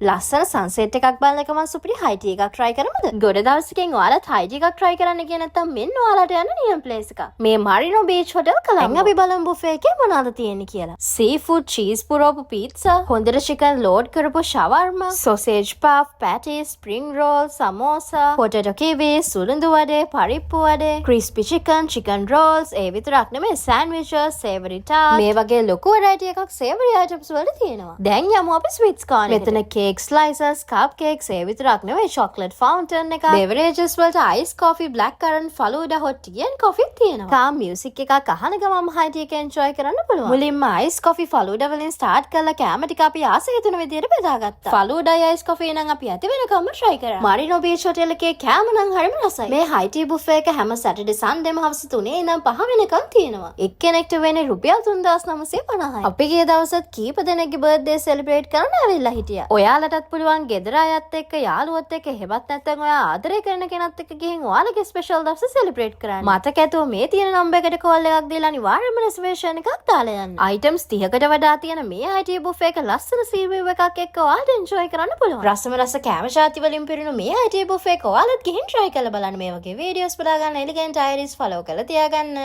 ලස්සන සන්සෙට් එකක් බලන එක මම සුපිරි හයි ටී එකක් try කරමුද? ගොඩ දවසකින් ඔයාලත් හයි ටී එකක් try කරන්න ගියේ නැත්නම් මෙන්න ඔයාලට යන්න නියම place එකක්. මේ Marino Beach Hotel කොළඹ. අපි බලමු buffet එකේ මොනවද තියෙන්නේ කියලා. Seafood cheese පුරවපු pizza, හොඳට chicken load කරපු shawarma, sausage puff, patties, spring roll, samosa, potato kiwi, සුළුඳු vadai, පරිප්පු vadai, crispy chicken, chicken rolls, ඒ විතරක් නෙමෙයි sandwiches, savory tart. මේ වගේ ලොකු variety එකක් savory items වල තියෙනවා. දැන් යමු අපි sweets corner එකට. මෙතන cake slices, cupcakes, ඒ විතරක් නෙවෙයි chocolate fountain එක, beverages වලට ice coffee, black currant, faluda, hot tea and coffee තියෙනවා. තාම music එකක් අහන ගමන් high tea එක enjoy කරන්න පුළුවන්. මුලින්ම ice coffee faluda වලින් start කරලා කැම ටික අපි ආසය හිතුන විදියට බෙදාගත්තා. faluda ice coffee නම් අපි ඇති වෙනකම්ම try කරා. Marino Beach Hotel එකේ කැම නම් හරිම රසයි. මේ high tea buffet එක හැම Saturday Sunday හවස 3 ඉඳන් 5 වෙනකම් තියෙනවා. එක්කෙනෙක්ට වෙන්නේ රුපියල් 3950යි. අපි ගිය දවසත් කීප දෙනෙක්ගේ birthday celebrate කරන්න ඇවිල්ලා හිටියා. ඔයාලටත් පුළුවන් ගෙදර අයත් එක්ක යාළුවොත් එක්ක හෙවත් නැත්නම් ඔයා ආදරය කරන කෙනත් එක්ක ගිහින් ඔයාලගේ ස්පෙෂල් දවස සෙලිබ්‍රේට් කරන්න. මතක ඇතුව මේ තියෙන නම්බර් එකට කෝල් එකක් දීලා අනිවාර්යයෙන්ම රිසර්වේෂන් එකක් දාලා යන්න. අයිටම්ස් 30කට වඩා තියෙන මේ IT බුෆේ එක ලස්සන සී විව් එකක් එක්ක ඔයාලට එන්ජොයි කරන්න පුළුවන්. රසම රස කෑම ශාති වලින් පිරුණු මේ IT බුෆේ එක ඔයාලත් ගිහින් try කරලා බලන්න. මේ වගේ වීඩියෝස් බලා ගන්න එලිගෙන් ඩයරිස් ෆලෝ කරලා තියාගන්න.